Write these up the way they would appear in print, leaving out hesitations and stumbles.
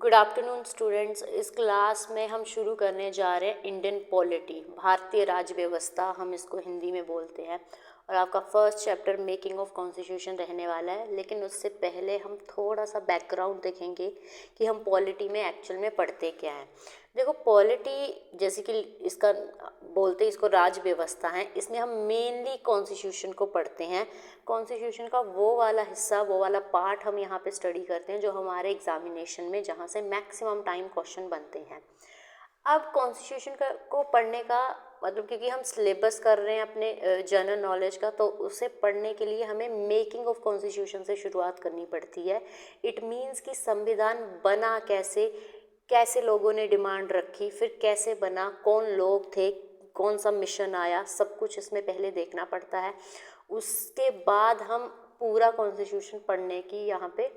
Good afternoon students. इस class में हम शुरू करने जा रहे हैं इंडियन पॉलिटी, भारतीय राज्य व्यवस्था हम इसको हिंदी में बोलते हैं। और आपका first chapter making of constitution रहने वाला है। लेकिन उससे पहले हम थोड़ा सा बैकग्राउंड देखेंगे कि हम पॉलिटी में एक्चुअल में पढ़ते क्या हैं। देखो, पॉलिटी जैसे कि इसका बोलते इसको राज्य व्यवस्था है, इसमें हम मेनली कॉन्स्टिट्यूशन को पढ़ते हैं। कॉन्स्टिट्यूशन का वो वाला हिस्सा, वो वाला पार्ट हम यहाँ पे स्टडी करते हैं जो हमारे एग्जामिनेशन में जहाँ से मैक्सिमम टाइम क्वेश्चन बनते हैं। अब कॉन्स्टिट्यूशन को पढ़ने का मतलब, क्योंकि हम सिलेबस कर रहे हैं अपने जनरल नॉलेज का, तो उसे पढ़ने के लिए हमें मेकिंग ऑफ कॉन्स्टिट्यूशन से शुरुआत करनी पड़ती है। इट मीन्स कि संविधान बना कैसे, कैसे लोगों ने डिमांड रखी, फिर कैसे बना, कौन लोग थे, कौन सा मिशन आया, सब कुछ इसमें पहले देखना पड़ता है। उसके बाद हम पूरा कॉन्स्टिट्यूशन पढ़ने की यहाँ पे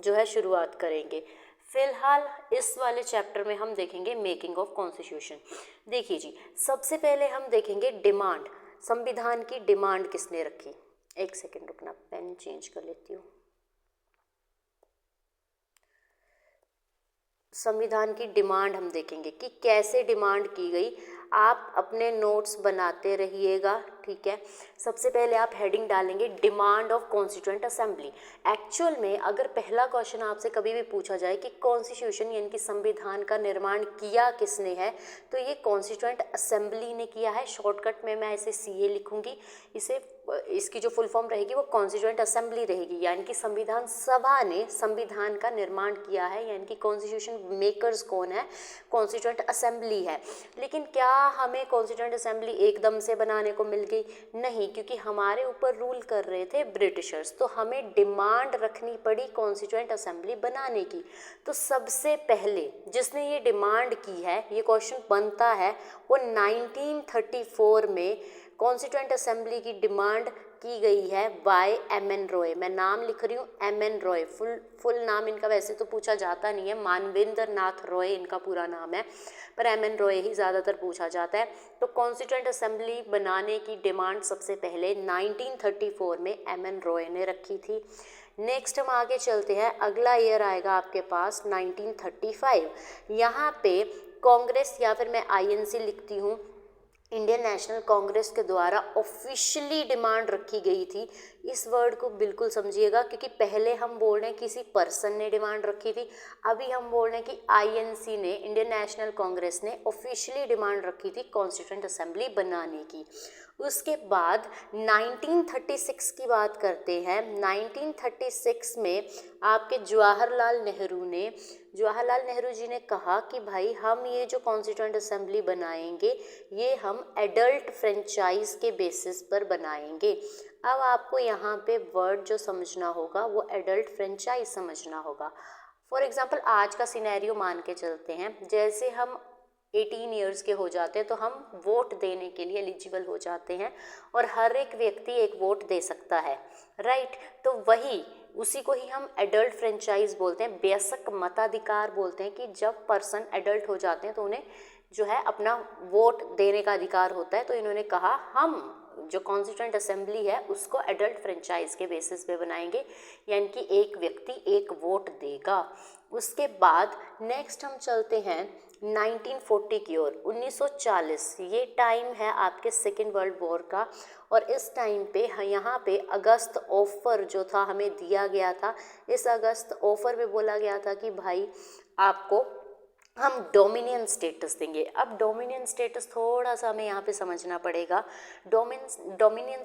जो है शुरुआत करेंगे। फिलहाल इस वाले चैप्टर में हम देखेंगे मेकिंग ऑफ कॉन्स्टिट्यूशन। देखिए जी, सबसे पहले हम देखेंगे डिमांड। संविधान की डिमांड किसने रखी? एक सेकेंड रुकना, पेन चेंज कर लेती हूँ। संविधान की डिमांड हम देखेंगे कि कैसे डिमांड की गई। आप अपने नोट्स बनाते रहिएगा, ठीक है। सबसे पहले आप हेडिंग डालेंगे demand of constituent assembly. Actual में अगर पहला क्वेश्चन आपसे कभी भी पूछा जाए कि कॉन्स्टिट्यूशन यानी कि संविधान का निर्माण किया किसने है, तो ये कॉन्स्टिट्यूएंट असेंबली ने किया है। शॉर्टकट में मैं इसे सीए लिखूंगी, इसे इसकी जो फुल फॉर्म रहेगी वो कॉन्स्टिट्यूएंट असेंबली रहेगी, यानी कि संविधान सभा ने संविधान का निर्माण किया है, यानी कि कॉन्स्टिट्यूशन मेकर्स कौन है? कॉन्स्टिट्यूएंट असेंबली है। लेकिन क्या हमें कॉन्स्टिट्यूएंट असेंबली एकदम से बनाने को मिल गई? नहीं, क्योंकि हमारे ऊपर रूल कर रहे थे ब्रिटिशर्स, तो हमें डिमांड रखनी पड़ी कॉन्स्टिट्यूएंट असेंबली बनाने की। तो सबसे पहले जिसने ये डिमांड की है, ये क्वेश्चन बनता है, वो 1934 में कॉन्स्टिट्यूएंट असेंबली की डिमांड की गई है बाय एम.एन. रॉय। मैं नाम लिख रही हूँ, एम.एन. रॉय। फुल नाम इनका वैसे तो पूछा जाता नहीं है, मानवेंद्र नाथ रॉय इनका पूरा नाम है, पर एम.एन. रॉय ही ज़्यादातर पूछा जाता है। तो कॉन्स्टिट्यूएंट असेंबली बनाने की डिमांड सबसे पहले 1934 में एम.एन. रॉय ने रखी थी। नेक्स्ट हम आगे चलते हैं, अगला ईयर आएगा आपके पास 1935। यहाँ पे कांग्रेस, या फिर मैं आईएनसी लिखती हूँ, इंडियन नेशनल कांग्रेस के द्वारा ऑफिशियली डिमांड रखी गई थी। इस वर्ड को बिल्कुल समझिएगा, क्योंकि पहले हम बोल रहे हैं किसी पर्सन ने डिमांड रखी थी, अभी हम बोल रहे हैं कि आईएनसी ने, इंडियन नेशनल कांग्रेस ने ऑफिशियली डिमांड रखी थी कॉन्स्टिट्यूएंट असेंबली बनाने की। उसके बाद 1936 की बात करते हैं। 1936 में आपके जवाहरलाल नेहरू जी ने कहा कि भाई हम ये जो कॉन्स्टिट्यूएंट असेंबली बनाएंगे, ये हम एडल्ट फ्रेंचाइज के बेसिस पर बनाएंगे। अब आपको यहाँ पे वर्ड जो समझना होगा वो एडल्ट फ्रेंचाइज समझना होगा। फॉर एग्जांपल आज का सिनेरियो मान के चलते हैं, जैसे हम 18 ईयर्स के हो जाते हैं तो हम वोट देने के लिए एलिजिबल हो जाते हैं, और हर एक व्यक्ति एक वोट दे सकता है, राइट। तो वही उसी को ही हम एडल्ट फ्रेंचाइज बोलते हैं, बेशक मताधिकार बोलते हैं, कि जब पर्सन एडल्ट हो जाते हैं तो उन्हें जो है अपना वोट देने का अधिकार होता है। तो इन्होंने कहा हम जो कॉन्स्टिट्यूएंट असेंबली है उसको एडल्ट फ्रेंचाइज के बेसिस पे बनाएंगे, यानी कि एक व्यक्ति एक वोट देगा। उसके बाद नेक्स्ट हम चलते हैं 1940 की ओर, 1940। ये टाइम है आपके सेकेंड वर्ल्ड वॉर का, और इस टाइम पे यहाँ पे अगस्त ऑफर जो था हमें दिया गया था। इस अगस्त ऑफर में बोला गया था कि भाई आपको हम डोमिनियन स्टेटस देंगे। अब डोमिनियन स्टेटस थोड़ा सा हमें यहाँ पे समझना पड़ेगा। डोमिनियन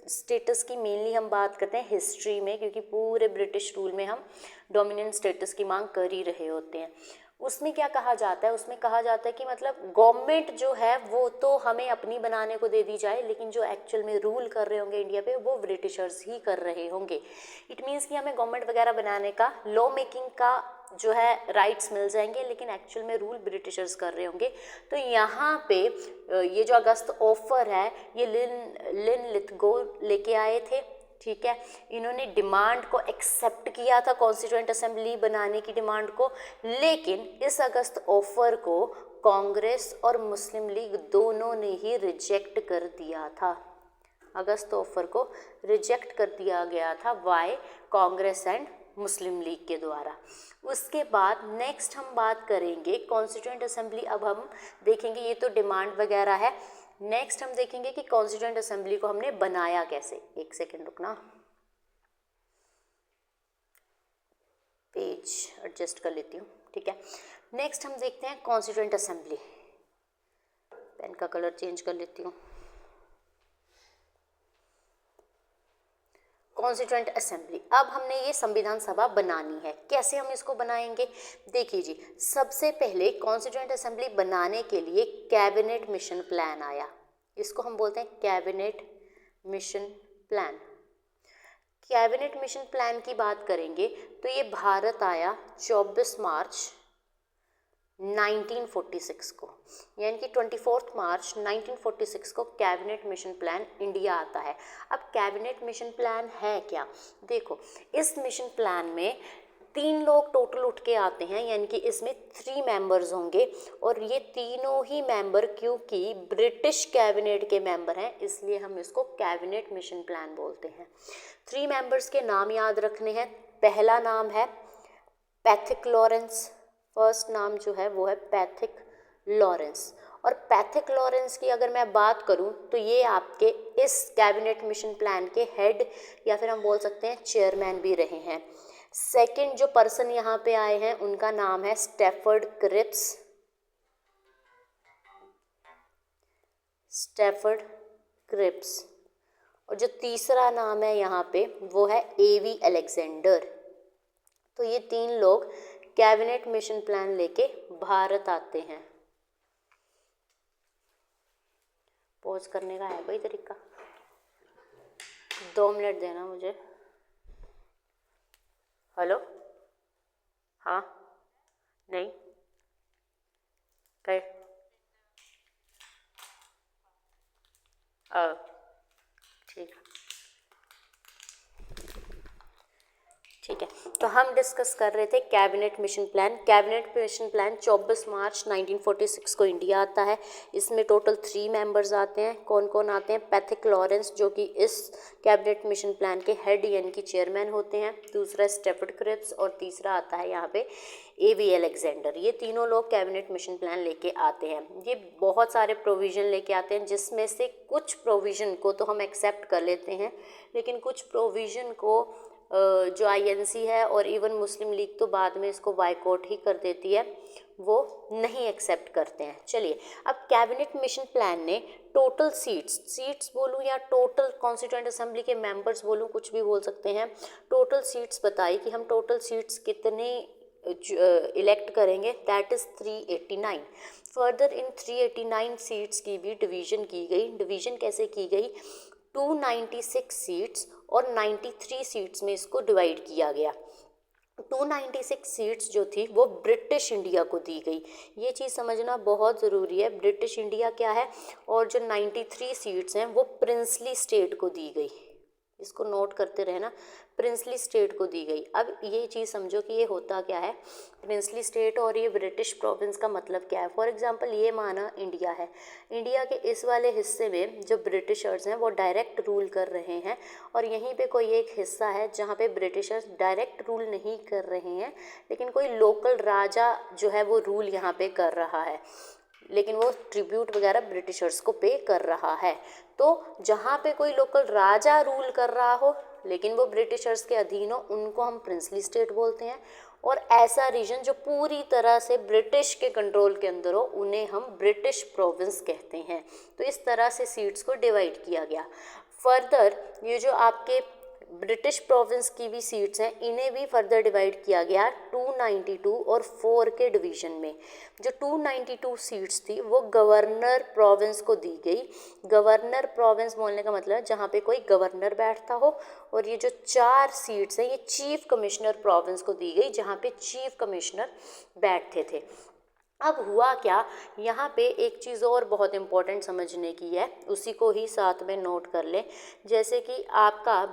स्टेटस की मेनली हम बात करते हैं हिस्ट्री में, क्योंकि पूरे ब्रिटिश रूल में हम डोमिनियन स्टेटस की मांग कर ही रहे होते हैं। उसमें क्या कहा जाता है? उसमें कहा जाता है कि मतलब गवर्नमेंट जो है वो तो हमें अपनी बनाने को दे दी जाए, लेकिन जो एक्चुअल में रूल कर रहे होंगे इंडिया पे वो ब्रिटिशर्स ही कर रहे होंगे। इट मीन्स कि हमें गवर्नमेंट वगैरह बनाने का, लॉ मेकिंग का जो है राइट्स मिल जाएंगे, लेकिन एक्चुअल में रूल ब्रिटिशर्स कर रहे होंगे। तो यहाँ पे ये जो अगस्त ऑफर है ये लिन लिथगो लेके आए थे, ठीक है। इन्होंने डिमांड को एक्सेप्ट किया था, कॉन्स्टिट्यूएंट असेंबली बनाने की डिमांड को, लेकिन इस अगस्त ऑफर को कांग्रेस और मुस्लिम लीग दोनों ने ही रिजेक्ट कर दिया था। अगस्त ऑफर को रिजेक्ट कर दिया गया था, वाई? कांग्रेस एंड मुस्लिम लीग के द्वारा। उसके बाद नेक्स्ट हम बात करेंगे कॉन्स्टिट्यूएंट असेंबली। अब हम देखेंगे, ये तो डिमांड वगैरह है, नेक्स्ट हम देखेंगे कि कॉन्स्टिट्यूएंट असेंबली को हमने बनाया कैसे। एक सेकेंड रुकना, पेज एडजस्ट कर लेती हूँ, ठीक है। नेक्स्ट हम देखते हैं कॉन्स्टिट्यूएंट असेंबली। पेन का कलर चेंज कर लेती हूँ। कॉन्स्टिट्यूएंट असेंबली, अब हमने ये संविधान सभा बनानी है। कैसे हम इसको बनाएंगे, देखिए जी, सबसे पहले कॉन्स्टिट्यूएंट असेंबली बनाने के लिए कैबिनेट मिशन प्लान आया। इसको हम बोलते हैं cabinet mission plan. Cabinet mission plan की बात करेंगे तो ये भारत आया 24 मार्च 1946 को, यानी कि 24 मार्च 1946 को कैबिनेट मिशन प्लान इंडिया आता है। अब कैबिनेट मिशन प्लान है क्या, देखो, इस मिशन प्लान में 3 लोग टोटल उठ के आते हैं, यानी कि इसमें 3 मेंबर्स होंगे, और ये तीनों ही मेंबर क्योंकि ब्रिटिश कैबिनेट के मेंबर हैं, इसलिए हम इसको कैबिनेट मिशन प्लान बोलते हैं। 3 मेंबर्स के नाम याद रखने हैं। पहला नाम है पैथिक लॉरेंस, फर्स्ट नाम जो है वो है पैथिक लॉरेंस। और पैथिक लॉरेंस की अगर मैं बात करूं तो ये आपके इस कैबिनेट मिशन प्लान के हेड या फिर हम बोल सकते हैं चेयरमैन भी रहे हैं। सेकंड जो पर्सन यहाँ पे आए हैं उनका नाम है स्टैफर्ड क्रिप्स, स्टैफर्ड क्रिप्स। और जो तीसरा नाम है यहाँ पे वो है एवी अलेक्जेंडर। तो ये 3 लोग कैबिनेट मिशन प्लान लेके भारत आते हैं। पॉज करने का है कोई तरीका? 2 मिनट देना मुझे। हेलो, हाँ, नहीं, कहे ठीक है। तो हम डिस्कस कर रहे थे cabinet mission plan. Cabinet mission plan 24 मार्च 1946 को इंडिया आता है। इसमें टोटल 3 मेंबर्स आते हैं। कौन कौन आते हैं? पैथिक लॉरेंस जो कि इस कैबिनेट मिशन प्लान के हेड यानी कि चेयरमैन होते हैं, दूसरा स्टैफर्ड क्रिप्स और तीसरा आता है यहाँ पे एवी अलेक्जेंडर। ये तीनों लोग कैबिनेट मिशन प्लान लेके आते हैं। ये बहुत सारे प्रोविज़न लेके आते हैं, जिसमें से कुछ प्रोविज़न को तो हम एक्सेप्ट कर लेते हैं, लेकिन कुछ प्रोविज़न को जो आईएनसी है और इवन मुस्लिम लीग तो बाद में इसको बायकॉट ही कर देती है, वो नहीं एक्सेप्ट करते हैं। चलिए, अब कैबिनेट मिशन प्लान ने टोटल सीट्स बोलूँ या टोटल कॉन्स्टिट्यूएंट असेंबली के मेंबर्स बोलूँ, कुछ भी बोल सकते हैं, टोटल सीट्स बताई कि हम टोटल सीट्स कितने इलेक्ट करेंगे, that is 389। Further in 389 seats की भी डिवीज़न की गई। डिवीज़न कैसे की गई? 296 सीट्स और 93 सीट्स में इसको डिवाइड किया गया। 296 सीट्स जो थी वो ब्रिटिश इंडिया को दी गई। ये चीज़ समझना बहुत ज़रूरी है, ब्रिटिश इंडिया क्या है, और जो 93 सीट्स हैं वो प्रिंसली स्टेट को दी गई। इसको नोट करते रहना, प्रिंसली स्टेट को दी गई। अब ये चीज़ समझो कि ये होता क्या है, प्रिंसली स्टेट और ये ब्रिटिश प्रोविंस का मतलब क्या है। फॉर एग्जांपल ये माना इंडिया है, इंडिया के इस वाले हिस्से में जो ब्रिटिशर्स हैं वो डायरेक्ट रूल कर रहे हैं, और यहीं पे कोई एक हिस्सा है जहाँ पे ब्रिटिशर्स डायरेक्ट रूल नहीं कर रहे हैं, लेकिन कोई लोकल राजा जो है वो रूल यहाँ पे कर रहा है, लेकिन वो ट्रिब्यूट वगैरह ब्रिटिशर्स को पे कर रहा है। तो जहाँ पे कोई लोकल राजा रूल कर रहा हो लेकिन वो ब्रिटिशर्स के अधीन हो, उनको हम प्रिंसली स्टेट बोलते हैं, और ऐसा रीजन जो पूरी तरह से ब्रिटिश के कंट्रोल के अंदर हो उन्हें हम ब्रिटिश प्रोविंस कहते हैं। तो इस तरह से सीट्स को डिवाइड किया गया। फर्दर ये जो आपके ब्रिटिश प्रोविंस की भी सीट्स हैं, इन्हें भी फर्दर डिवाइड किया गया 292 और 4 के डिवीज़न में। जो 292 सीट्स थी वो गवर्नर प्रोविंस को दी गई। गवर्नर प्रोविंस बोलने का मतलब है जहाँ पे कोई गवर्नर बैठता हो, और ये जो 4 सीट्स हैं ये चीफ कमिश्नर प्रोविंस को दी गई, जहाँ पे चीफ कमिश्नर बैठते थे। अब हुआ क्या, यहाँ पे एक चीज़ और बहुत इम्पोर्टेंट समझने की है, उसी को ही साथ में नोट कर लें। जैसे कि आपका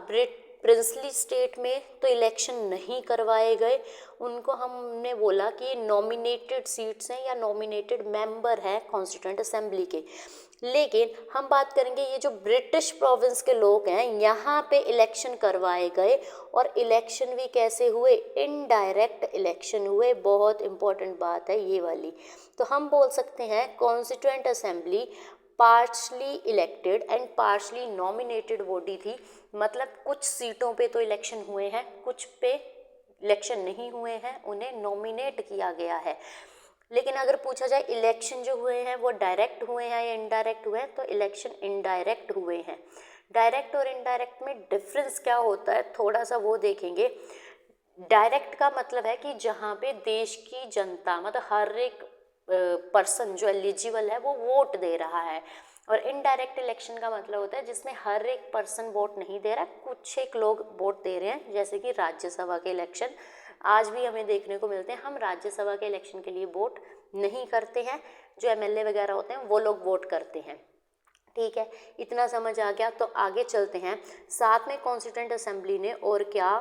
प्रिंसली स्टेट में तो इलेक्शन नहीं करवाए गए, उनको हमने बोला कि ये नॉमिनेटेड सीट्स हैं या नॉमिनेटेड मेंबर हैं कॉन्स्टिट्यूएंट असेंबली के। लेकिन हम बात करेंगे ये जो ब्रिटिश प्रोविंस के लोग हैं, यहाँ पे इलेक्शन करवाए गए, और इलेक्शन भी कैसे हुए, इनडायरेक्ट इलेक्शन हुए। बहुत इंपॉर्टेंट बात है ये वाली। तो हम बोल सकते हैं constituent assembly partially elected and partially nominated body थी। मतलब कुछ सीटों पे तो इलेक्शन हुए हैं, कुछ पे इलेक्शन नहीं हुए हैं, उन्हें नॉमिनेट किया गया है। लेकिन अगर पूछा जाए इलेक्शन जो हुए हैं वो डायरेक्ट हुए हैं या इनडायरेक्ट हुए हैं, तो इलेक्शन इनडायरेक्ट हुए हैं। डायरेक्ट और इनडायरेक्ट में डिफरेंस क्या होता है, थोड़ा सा वो देखेंगे। डायरेक्ट का मतलब है कि जहाँ पे देश की जनता, मतलब हर एक पर्सन जो एलिजिबल है वो वोट दे रहा है। और इनडायरेक्ट इलेक्शन का मतलब होता है जिसमें हर एक पर्सन वोट नहीं दे रहा, कुछ एक लोग वोट दे रहे हैं। जैसे कि राज्यसभा के इलेक्शन आज भी हमें देखने को मिलते हैं। हम राज्यसभा के इलेक्शन के लिए वोट नहीं करते हैं, जो एमएलए वगैरह होते हैं वो लोग वोट करते हैं। ठीक है, इतना समझ आ गया। तो आगे चलते हैं। साथ में कॉन्स्टिट्यूएंट असेंबली ने और क्या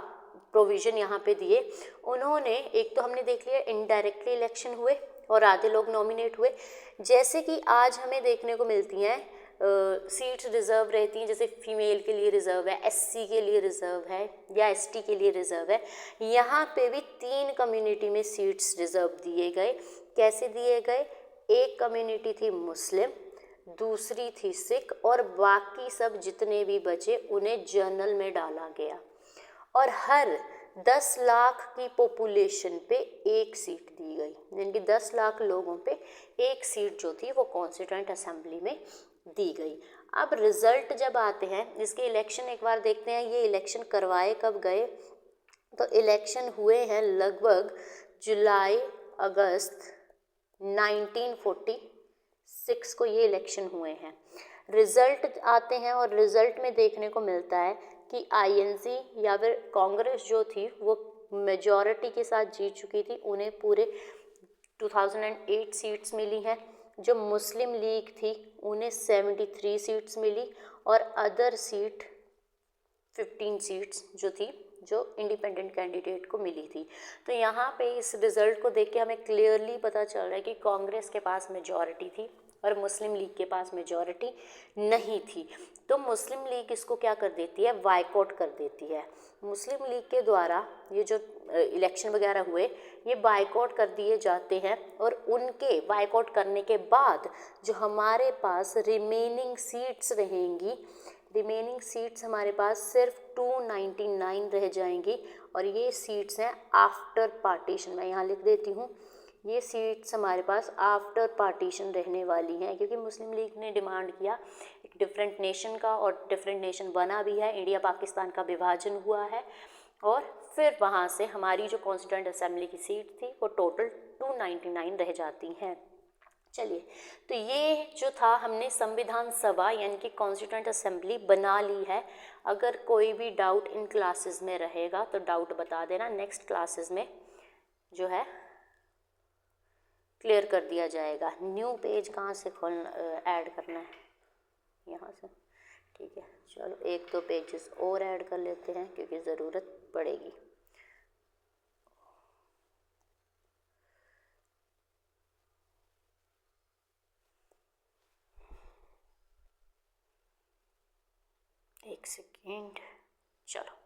प्रोविज़न यहाँ पे दिए। उन्होंने, एक तो हमने देख लिया इनडायरेक्टली इलेक्शन हुए और आधे लोग नॉमिनेट हुए। जैसे कि आज हमें देखने को मिलती हैं सीट्स रिज़र्व रहती हैं, जैसे फीमेल के लिए रिज़र्व है, एससी के लिए रिज़र्व है या एसटी के लिए रिज़र्व है। यहाँ पे भी 3 कम्युनिटी में सीट्स रिज़र्व दिए गए। कैसे दिए गए, एक कम्युनिटी थी मुस्लिम, दूसरी थी सिख, और बाकी सब जितने भी बचे उन्हें जनरल में डाला गया। और हर 10 लाख की पॉपुलेशन पे एक सीट दी गई, यानी कि 10 लाख लोगों पे एक सीट जो थी वो कॉन्स्टिट्यूएंट असेंबली में दी गई। अब रिजल्ट जब आते हैं इसके, इलेक्शन एक बार देखते हैं ये इलेक्शन करवाए कब गए। तो इलेक्शन हुए हैं लगभग जुलाई अगस्त 1946 को ये इलेक्शन हुए हैं। रिज़ल्ट आते हैं और रिज़ल्ट में देखने को मिलता है कि आईएनसी या फिर कांग्रेस जो थी वो मेजॉरिटी के साथ जीत चुकी थी, उन्हें पूरे 2008 सीट्स मिली हैं। जो मुस्लिम लीग थी उन्हें 73 सीट्स मिली, और अदर सीट 15 सीट्स जो थी जो इंडिपेंडेंट कैंडिडेट को मिली थी। तो यहाँ पे इस रिज़ल्ट को देख के हमें क्लियरली पता चल रहा है कि कांग्रेस के पास मेजॉरिटी थी और मुस्लिम लीग के पास मेजॉरिटी नहीं थी। तो मुस्लिम लीग इसको क्या कर देती है, बायकॉट कर देती है। मुस्लिम लीग के द्वारा ये जो इलेक्शन वगैरह हुए ये बायकॉट कर दिए जाते हैं, और उनके बायकॉट करने के बाद जो हमारे पास रिमेनिंग सीट्स रहेंगी, रिमेनिंग सीट्स हमारे पास सिर्फ 299 रह जाएंगी, और ये सीट्स हैं आफ्टर पार्टीशन। मैं यहाँ लिख देती हूँ, ये सीट्स हमारे पास आफ्टर पार्टीशन रहने वाली हैं, क्योंकि मुस्लिम लीग ने डिमांड किया एक डिफरेंट नेशन का, और डिफरेंट नेशन बना भी है, इंडिया पाकिस्तान का विभाजन हुआ है। और फिर वहाँ से हमारी जो कॉन्स्टिट्यूएंट असेंबली की सीट थी वो टोटल 299 रह जाती हैं। चलिए, तो ये जो था हमने संविधान सभा यानी कि कॉन्स्टिट्यूएंट असेंबली बना ली है। अगर कोई भी डाउट इन क्लासेस में रहेगा तो डाउट बता देना, नेक्स्ट क्लासेस में जो है क्लियर कर दिया जाएगा। न्यू पेज कहाँ से खोलना, ऐड करना है यहाँ से, ठीक है। चलो 1-2 पेजेस और ऐड कर लेते हैं क्योंकि ज़रूरत पड़ेगी। एक सेकेंड, चलो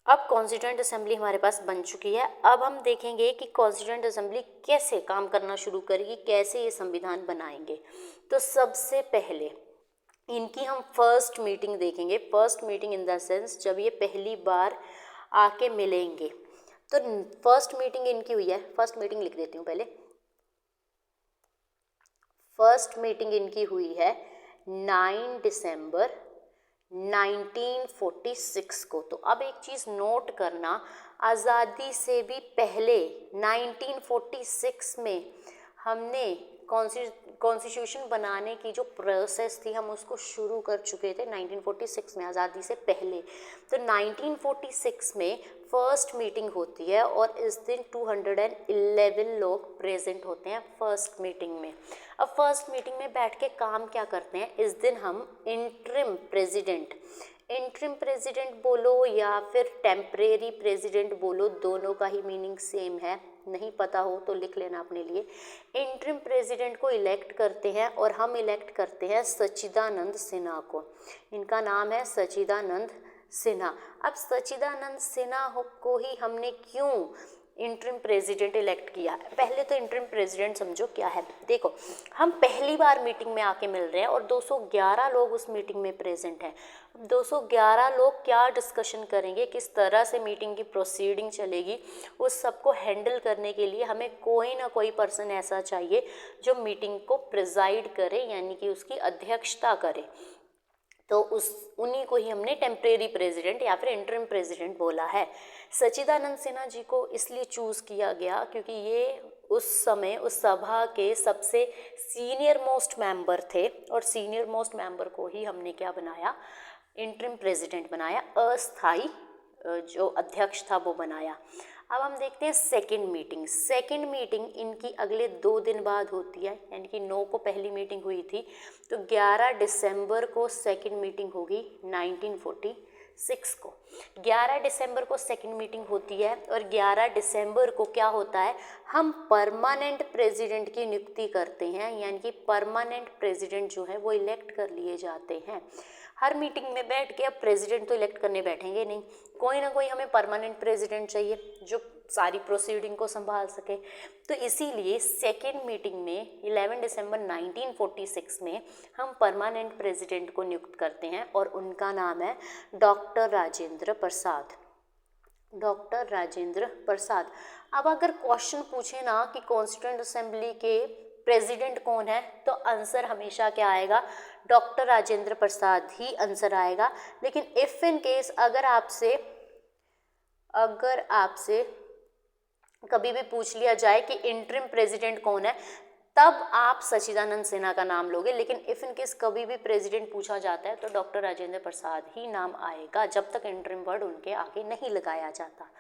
अब कॉन्स्टिट्यूएंट असेंबली हमारे पास बन चुकी है। अब हम देखेंगे कि कॉन्स्टिट्यूएंट असेंबली कैसे काम करना शुरू करेगी, कैसे ये संविधान बनाएंगे। तो सबसे पहले इनकी हम फर्स्ट मीटिंग देखेंगे। First meeting in the sense जब ये पहली बार आके मिलेंगे। तो फर्स्ट मीटिंग इनकी हुई है, फर्स्ट मीटिंग लिख देती हूँ पहले। फर्स्ट मीटिंग इनकी हुई है 9 दिसंबर 1946 को। तो अब एक चीज़ नोट करना, आज़ादी से भी पहले 1946 में हमने कॉन्स्टिट्यूशन बनाने की जो प्रोसेस थी हम उसको शुरू कर चुके थे 1946 में, आज़ादी से पहले। तो 1946 में फर्स्ट मीटिंग होती है और इस दिन 211 लोग प्रेजेंट होते हैं फर्स्ट मीटिंग में। अब फर्स्ट मीटिंग में बैठ के काम क्या करते हैं, इस दिन हम इंटरिम इंटरिम प्रेसिडेंट बोलो या फिर टेम्परेरी प्रेसिडेंट बोलो, दोनों का ही मीनिंग सेम है। नहीं पता हो तो लिख लेना अपने लिए। इंटरिम प्रेसिडेंट को इलेक्ट करते हैं और हम इलेक्ट करते हैं सच्चिदानंद सिन्हा को। इनका नाम है सच्चिदानंद सिन्हा। अब सच्चिदानंद सिन्हा को ही हमने क्यों इंटरिम प्रेसिडेंट इलेक्ट किया? पहले तो इंटरिम प्रेसिडेंट समझो क्या है। देखो, हम पहली बार मीटिंग में आके मिल रहे हैं और 211 लोग उस मीटिंग में प्रेजेंट हैं। 211 लोग क्या डिस्कशन करेंगे, किस तरह से मीटिंग की प्रोसीडिंग चलेगी, उस सबको हैंडल करने के लिए हमें कोई ना कोई पर्सन ऐसा चाहिए जो मीटिंग को प्रिजाइड करे, यानी कि उसकी अध्यक्षता करे। तो उन्हीं को ही हमने टेम्परेरी प्रेसिडेंट या फिर इंटरिम प्रेसिडेंट बोला है। सच्चिदानंद सिन्हा जी को इसलिए चूज़ किया गया क्योंकि ये उस समय उस सभा के सबसे सीनियर मोस्ट मेंबर थे और सीनियर मोस्ट मेंबर को ही हमने क्या बनाया, इंटरिम प्रेसिडेंट बनाया, अस्थाई जो अध्यक्ष था वो बनाया। अब हम देखते हैं सेकंड मीटिंग इनकी अगले 2 दिन बाद होती है, यानी कि 9 को पहली मीटिंग हुई थी तो 11 दिसंबर को सेकंड मीटिंग होगी 1946 को। 11 दिसंबर को सेकंड मीटिंग होती है और 11 दिसंबर को क्या होता है, हम परमानेंट प्रेसिडेंट की नियुक्ति करते हैं, यानी कि परमानेंट प्रेसिडेंट जो है वो इलेक्ट कर लिए जाते हैं। हर मीटिंग में बैठ के अब प्रेसिडेंट तो इलेक्ट करने बैठेंगे नहीं, कोई ना कोई हमें परमानेंट प्रेसिडेंट चाहिए जो सारी प्रोसीडिंग को संभाल सके। तो इसीलिए सेकेंड मीटिंग में 11 दिसंबर 1946 में हम परमानेंट प्रेसिडेंट को नियुक्त करते हैं और उनका नाम है डॉक्टर राजेंद्र प्रसाद। डॉक्टर राजेंद्र प्रसाद। अब अगर क्वेश्चन पूछे ना कि कॉन्स्टिट्यूएंट असेंबली के प्रेसिडेंट कौन है, तो आंसर हमेशा क्या आएगा, डॉक्टर राजेंद्र प्रसाद ही आंसर आएगा। लेकिन इफ इन केस अगर आपसे कभी भी पूछ लिया जाए कि इंटरिम प्रेसिडेंट कौन है, तब आप सच्चिदानंद सिन्हा का नाम लोगे। लेकिन इफ इन केस कभी भी प्रेसिडेंट पूछा जाता है तो डॉक्टर राजेंद्र प्रसाद ही नाम आएगा, जब तक इंटरिम वर्ड उनके आगे नहीं लगाया जाता।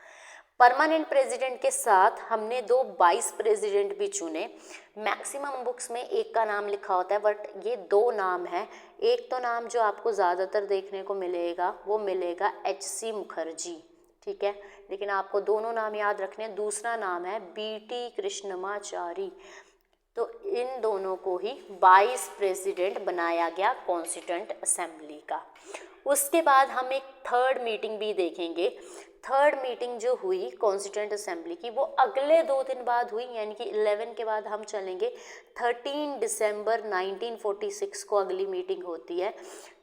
परमानेंट प्रेसिडेंट के साथ हमने 2 वाइस प्रेसिडेंट भी चुने। मैक्सिमम बुक्स में एक का नाम लिखा होता है, बट ये 2 नाम है। एक तो नाम जो आपको ज़्यादातर देखने को मिलेगा वो मिलेगा HC मुखर्जी, ठीक है, लेकिन आपको दोनों नाम याद रखने हैं। दूसरा नाम है BT कृष्णमाचारी। तो इन दोनों को ही वाइस प्रेसिडेंट बनाया गया कॉन्स्टिट्यूएंट असेंबली का। उसके बाद हम एक थर्ड मीटिंग भी देखेंगे। थर्ड मीटिंग जो हुई कॉन्स्टिट्यूएंट असेंबली की वो अगले 2 दिन बाद हुई, यानी कि 11 के बाद हम चलेंगे 13 दिसंबर 1946 को अगली मीटिंग होती है।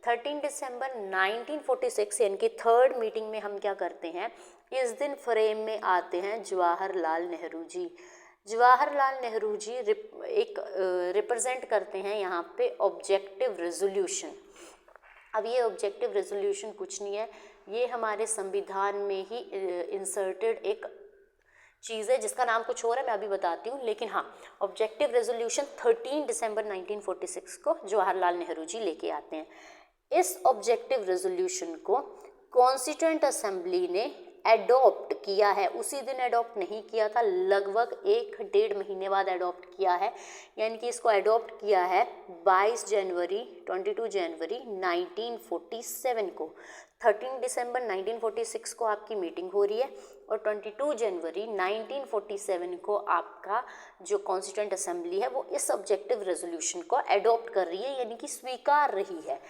13 दिसंबर 1946 यानी कि थर्ड मीटिंग में हम क्या करते हैं, इस दिन फ्रेम में आते हैं जवाहरलाल नेहरू जी। जवाहरलाल नेहरू जी रिप्रेजेंट करते हैं यहाँ पे ऑब्जेक्टिव रेजोल्यूशन। अब ये ऑब्जेक्टिव रेजोल्यूशन कुछ नहीं है, ये हमारे संविधान में ही इंसर्टेड एक चीज़ है जिसका नाम कुछ और है, मैं अभी बताती हूँ। लेकिन हाँ, ऑब्जेक्टिव रेजोल्यूशन 13 दिसंबर 1946 को जवाहरलाल नेहरू जी लेके आते हैं। इस ऑब्जेक्टिव रेजोल्यूशन को कॉन्स्टिट्यूएंट असेंबली ने एडॉप्ट किया है। उसी दिन एडॉप्ट नहीं किया था, लगभग 1-1.5 महीने बाद एडॉप्ट किया है, यानी कि इसको एडॉप्ट किया है 22 जनवरी 1947 को। 13 दिसंबर 1946 को आपकी मीटिंग हो रही है और 22 जनवरी 1947 को आपका जो कॉन्स्टिट्यूएंट असेंबली है वो इस ऑब्जेक्टिव रेजोल्यूशन को एडॉप्ट कर रही है, यानी कि स्वीकार रही है।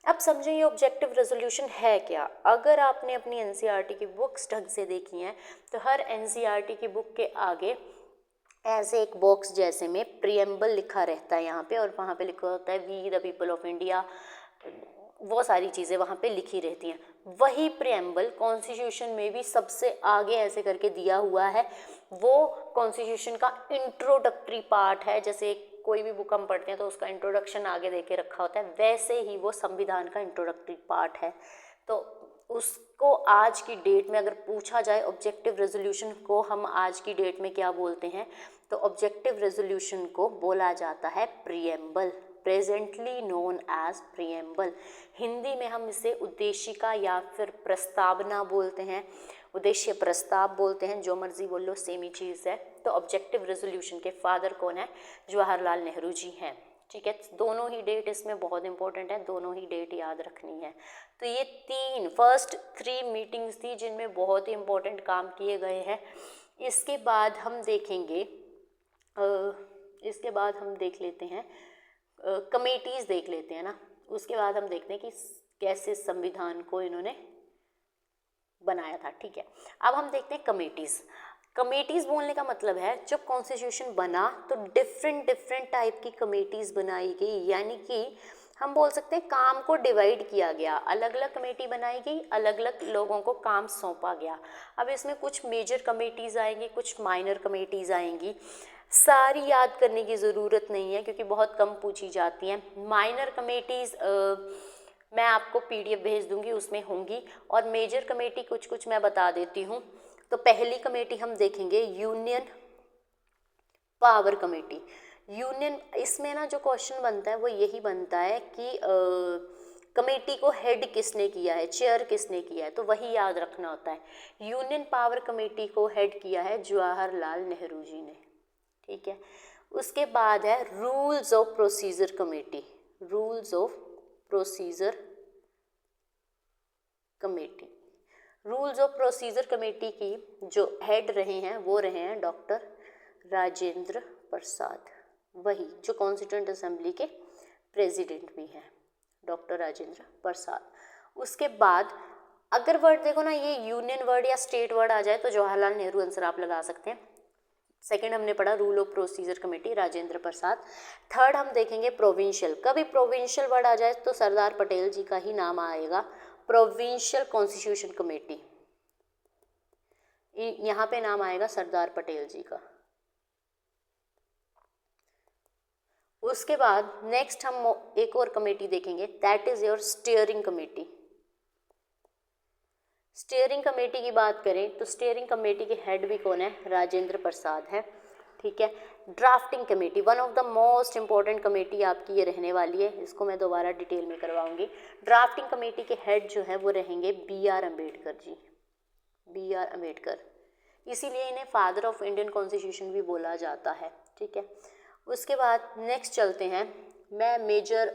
अब समझें ये ऑब्जेक्टिव रेजोल्यूशन है क्या। अगर आपने अपनी एनसीईआरटी की बुक्स ढंग से देखी हैं तो हर एनसीईआरटी की बुक के आगे ऐसे एक बॉक्स जैसे में प्रीएम्बल लिखा रहता है यहाँ पे, और वहाँ पे लिखा होता है we the people of India, वो सारी चीज़ें वहाँ पे लिखी रहती हैं। वही प्रीएम्बल कॉन्स्टिट्यूशन में भी सबसे आगे ऐसे करके दिया हुआ है, वो कॉन्स्टिट्यूशन का इंट्रोडक्टरी पार्ट है। जैसे कोई भी बुक हम पढ़ते हैं तो उसका इंट्रोडक्शन आगे दे के रखा होता है, वैसे ही वो संविधान का इंट्रोडक्टरी पार्ट है। तो उसको आज की डेट में अगर पूछा जाए ऑब्जेक्टिव रेजोल्यूशन को हम आज की डेट में क्या बोलते हैं, तो ऑब्जेक्टिव रेजोल्यूशन को बोला जाता है preamble, presently known as preamble. Hindi में हम इसे उद्देशिका या फिर प्रस्तावना बोलते हैं, उद्देश्य प्रस्ताव बोलते हैं, जो मर्जी बोल लो सेम ही चीज़ है। तो ऑब्जेक्टिव रेजोल्यूशन के फादर कौन है, जवाहरलाल नेहरू जी हैं। ठीक है, दोनों ही डेट इसमें बहुत इंपॉर्टेंट है, दोनों ही डेट याद रखनी है। तो ये फर्स्ट 3 मीटिंग्स थी जिनमें बहुत ही इंपॉर्टेंट काम किए गए हैं। इसके बाद हम देखेंगे इसके बाद हम देख लेते हैं कमेटीज़ देख लेते हैं ना। उसके बाद हम देखते हैं कि कैसे संविधान को इन्होंने बनाया था। ठीक है, अब हम देखते हैं कमेटीज़ बोलने का मतलब है जब कॉन्स्टिट्यूशन बना तो डिफरेंट टाइप की कमेटीज़ बनाई गई, यानी कि हम बोल सकते हैं काम को डिवाइड किया गया, अलग अलग कमेटी बनाई गई, अलग अलग लोगों को काम सौंपा गया। अब इसमें कुछ मेजर कमेटीज़ आएंगी, कुछ माइनर कमेटीज़ आएंगी। सारी याद करने की ज़रूरत नहीं है क्योंकि बहुत कम पूछी जाती हैं। माइनर कमेटीज़ मैं आपको PDF भेज दूंगी, उसमें होंगी। और मेजर कमेटी कुछ मैं बता देती हूँ। तो पहली कमेटी हम देखेंगे यूनियन पावर कमेटी। यूनियन, इसमें ना जो क्वेश्चन बनता है वो यही बनता है कि कमेटी को हेड किसने किया है, चेयर किसने किया है, तो वही याद रखना होता है। यूनियन पावर कमेटी को हेड किया है जवाहरलाल नेहरू जी ने। ठीक है, उसके बाद है rules of procedure committee. Rules of procedure committee, rules of procedure committee की जो हेड रहे हैं वो रहे हैं डॉक्टर राजेंद्र प्रसाद, वही जो कॉन्स्टिट्यूएंट असेंबली के प्रेसिडेंट भी हैं, डॉक्टर राजेंद्र प्रसाद। उसके बाद अगर वर्ड देखो ना, ये यूनियन वर्ड या स्टेट वर्ड आ जाए तो जवाहरलाल नेहरू आंसर आप लगा सकते हैं। सेकंड हमने पढ़ा rule of procedure committee, Rajendra Prasad. Third हम देखेंगे प्रोविंशियल। कभी प्रोविंशियल वर्ड आ जाए तो सरदार पटेल जी का ही नाम आएगा, प्रोविंशियल कॉन्स्टिट्यूशन कमेटी, यहाँ पे नाम आएगा सरदार पटेल जी का। उसके बाद नेक्स्ट हम एक और कमेटी देखेंगे, that is your steering committee. Steering committee की बात करें तो स्टीयरिंग कमेटी के हेड भी कौन है, राजेंद्र प्रसाद है। ठीक है, drafting committee, one of the most important committee आपकी ये रहने वाली है, इसको मैं दोबारा डिटेल में करवाऊंगी। ड्राफ्टिंग कमेटी के हेड जो है वो रहेंगे BR अम्बेडकर जी, BR अम्बेडकर, इसीलिए इन्हें फादर ऑफ इंडियन कॉन्स्टिट्यूशन भी बोला जाता है। ठीक है, उसके बाद नेक्स्ट चलते हैं, मैं मेजर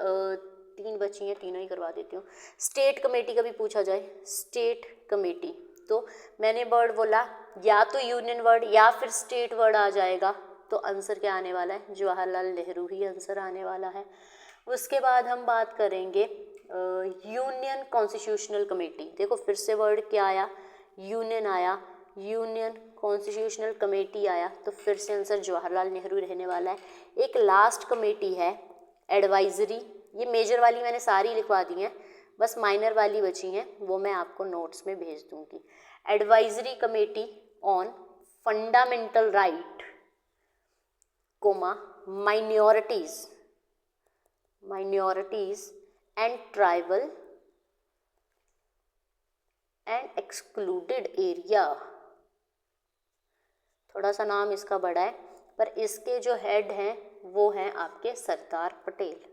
3 बची हैं, तीनों ही करवा देती हूँ। स्टेट कमेटी का भी पूछा जाए, स्टेट कमेटी, तो मैंने वर्ड बोला या तो यूनियन वर्ड या फिर स्टेट वर्ड आ जाएगा, तो आंसर क्या आने वाला है, जवाहरलाल नेहरू ही आंसर आने वाला है। उसके बाद हम बात करेंगे यूनियन कॉन्स्टिट्यूशनल कमेटी। देखो फिर से वर्ड क्या आया, यूनियन आया, यूनियन कॉन्स्टिट्यूशनल कमेटी आया, तो फिर से आंसर जवाहरलाल नेहरू रहने वाला है। एक लास्ट कमेटी है एडवाइजरी, ये मेजर वाली मैंने सारी लिखवा दी हैं, बस माइनर वाली बची हैं, वो मैं आपको नोट्स में भेज दूंगी। Advisory committee on fundamental right comma minorities and tribal and excluded area. थोड़ा सा नाम इसका बड़ा है, पर इसके जो हेड हैं वो हैं आपके सरदार पटेल।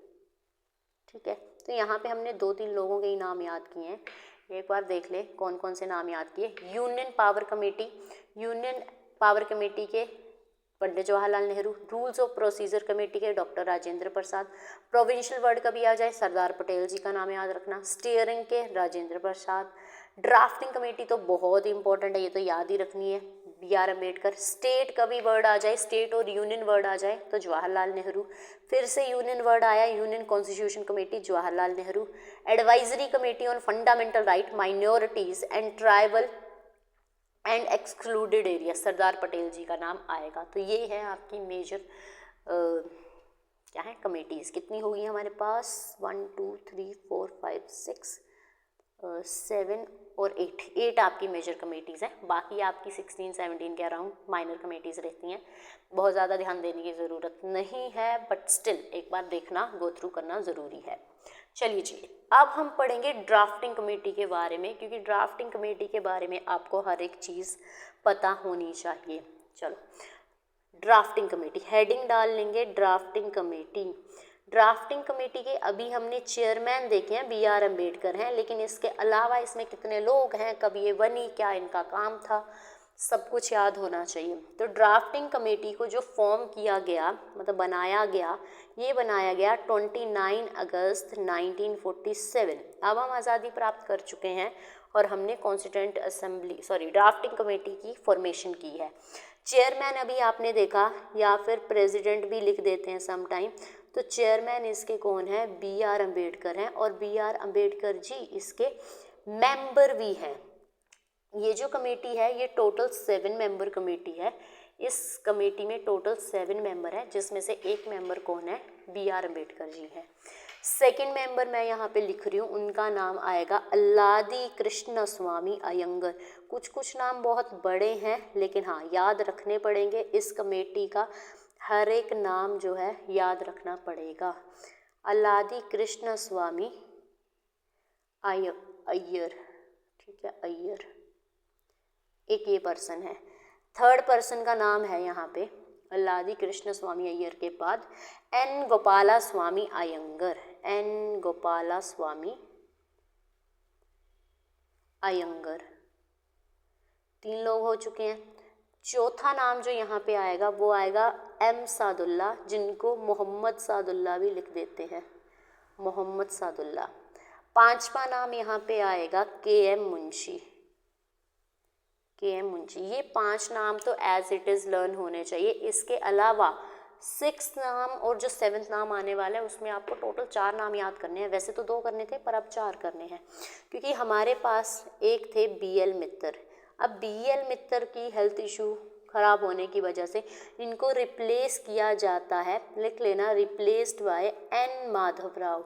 ठीक है, तो यहाँ पे हमने 2-3 लोगों के ही नाम याद किए हैं, एक बार देख ले कौन कौन से नाम याद किए। यूनियन पावर कमेटी के Pandit Jawaharlal Nehru, rules of procedure committee के doctor Rajendra Prasad, provincial word कभी आ जाए सरदार पटेल जी का नाम याद रखना, स्टीयरिंग के राजेंद्र प्रसाद, ड्राफ्टिंग कमेटी तो बहुत इंपॉर्टेंट है, ये तो याद ही रखनी है, BR अम्बेडकर। स्टेट कभी वर्ड आ जाए, स्टेट और यूनियन वर्ड आ जाए तो जवाहरलाल नेहरू, फिर से यूनियन वर्ड आया, union constitution committee Jawaharlal Nehru. Advisory committee on fundamental right minorities and tribal and excluded area, Sardar Patel ji का नाम आएगा। तो ये है आपकी मेजर क्या है कमेटीज़। कितनी होगी हमारे पास, 1 2 3 4 5 6 7 और 8 आपकी मेजर कमेटीज़ हैं। बाकी आपकी 16-17 के अराउंड माइनर कमेटीज़ रहती हैं, बहुत ज़्यादा ध्यान देने की ज़रूरत नहीं है, बट स्टिल एक बार देखना, गो थ्रू करना ज़रूरी है। चलिए जी, अब हम पढ़ेंगे ड्राफ्टिंग कमेटी के बारे में, क्योंकि ड्राफ्टिंग कमेटी के बारे में आपको हर एक चीज़ पता होनी चाहिए। चलो, ड्राफ्टिंग कमेटी, हेडिंग डाल लेंगे ड्राफ्टिंग कमेटी। ड्राफ्टिंग कमेटी के अभी हमने चेयरमैन देखे हैं, BR अम्बेडकर हैं, लेकिन इसके अलावा इसमें कितने लोग हैं, कब ये बनी, क्या इनका काम था, सब कुछ याद होना चाहिए। तो ड्राफ्टिंग कमेटी को जो फॉर्म किया गया, मतलब बनाया गया, ये बनाया गया 29 अगस्त 1947। अब हम आज़ादी प्राप्त कर चुके हैं और हमने कॉन्स्टिट्यूएंट असेंबली ड्राफ्टिंग कमेटी की फॉर्मेशन की है। चेयरमैन अभी आपने देखा, या फिर प्रेसिडेंट भी लिख देते हैं समटाइम, तो चेयरमैन इसके कौन है? B.R. अम्बेडकर हैं, और B.R. अम्बेडकर जी इसके मेंबर भी हैं। ये जो कमेटी है ये टोटल 7 मेंबर कमेटी है। इस कमेटी में टोटल 7 मेंबर है, जिसमें से एक मेंबर कौन है? B.R. अम्बेडकर जी हैं। सेकंड मेंबर मैं यहाँ पे लिख रही हूँ, उनका नाम आएगा अल्लादी कृष्ण स्वामी अयंगर। कुछ कुछ नाम बहुत बड़े हैं, लेकिन हाँ याद रखने पड़ेंगे। इस कमेटी का हर एक नाम जो है याद रखना पड़ेगा। अल्लादी कृष्ण स्वामी अय्यर, ठीक है, अय्यर एक ये पर्सन है। थर्ड पर्सन का नाम है यहाँ पे अल्लादी कृष्ण स्वामी अय्यर के बाद N. गोपाला स्वामी अयंगर, N. गोपाला स्वामी अयंगर। 3 लोग हो चुके हैं। चौथा नाम जो यहाँ पे आएगा वो आएगा M. सादुल्ला, जिनको मोहम्मद सादुल्ला भी लिख देते हैं, मोहम्मद सादुल्ला। 5वां नाम यहाँ पे आएगा K.M. मुंशी, K.M. मुंशी। ये 5 नाम तो एज इट इज़ लर्न होने चाहिए। इसके अलावा 6th नाम और जो 7th नाम आने वाला है उसमें आपको टोटल 4 नाम याद करने हैं। वैसे तो 2 करने थे, पर अब 4 करने हैं, क्योंकि हमारे पास एक थे B.L. मित्तर। अब B.L. मित्तर की हेल्थ इशू खराब होने की वजह से इनको रिप्लेस किया जाता है, लिख लेना, replaced by N. Madhav Rao.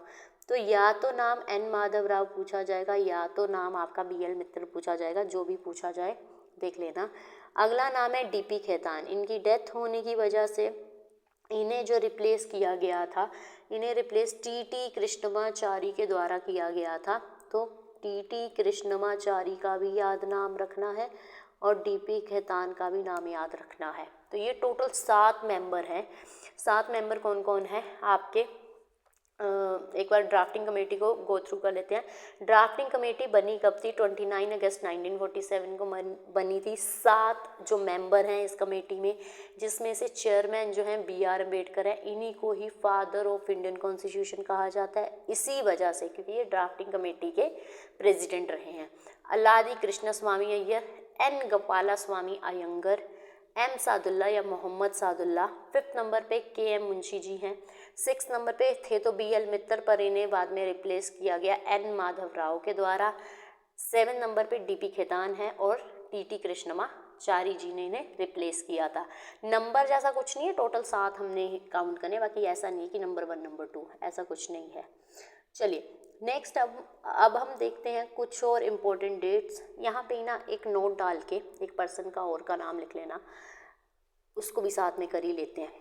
तो या तो नाम N. माधव राव पूछा जाएगा, या तो नाम आपका B.L. मित्तर पूछा जाएगा, जो भी पूछा जाए देख लेना। अगला नाम है D.P. खेतान। इनकी डेथ होने की वजह से इन्हें जो रिप्लेस किया गया था, इन्हें रिप्लेस T.T. कृष्णमाचारी के द्वारा किया गया था। तो T.T. कृष्णमाचारी का भी याद नाम रखना है और D.P. खेतान का भी नाम याद रखना है। तो ये टोटल 7 मेंबर हैं। 7 मेंबर कौन कौन है आपके? एक बार ड्राफ्टिंग कमेटी को गो थ्रू कर लेते हैं। ड्राफ्टिंग कमेटी बनी कब थी? 29 अगस्त 1947 को बनी थी। 7 जो मेंबर हैं इस कमेटी में, जिसमें से चेयरमैन जो हैं B.R. अम्बेडकर हैं। इन्हीं को ही फादर ऑफ इंडियन कॉन्स्टिट्यूशन कहा जाता है, इसी वजह से, क्योंकि ये ड्राफ्टिंग कमेटी के प्रेसिडेंट रहे हैं। अल्लादी कृष्ण स्वामी अय्यर, N. गोपाला स्वामी अयंगर, M. सादुल्ला या मोहम्मद सादुल्ला। 5th नंबर पे K.M. मुंशी जी हैं। 6th नंबर पे थे तो B.L. मित्तर, पर इन्हें बाद में रिप्लेस किया गया N. माधव राव के द्वारा। 7 नंबर पे D.P. खेतान है और T.T. कृष्णमाचारी जी ने इन्हें रिप्लेस किया था। नंबर जैसा कुछ नहीं है, टोटल 7 हमने काउंट करने, बाकी ऐसा नहीं कि नंबर 1 नंबर 2 ऐसा कुछ नहीं है। चलिए नेक्स्ट अब हम देखते हैं कुछ और इम्पोर्टेंट डेट्स। यहाँ पे ना एक नोट डाल के एक पर्सन का और का नाम लिख लेना, उसको भी साथ में कर ही लेते हैं,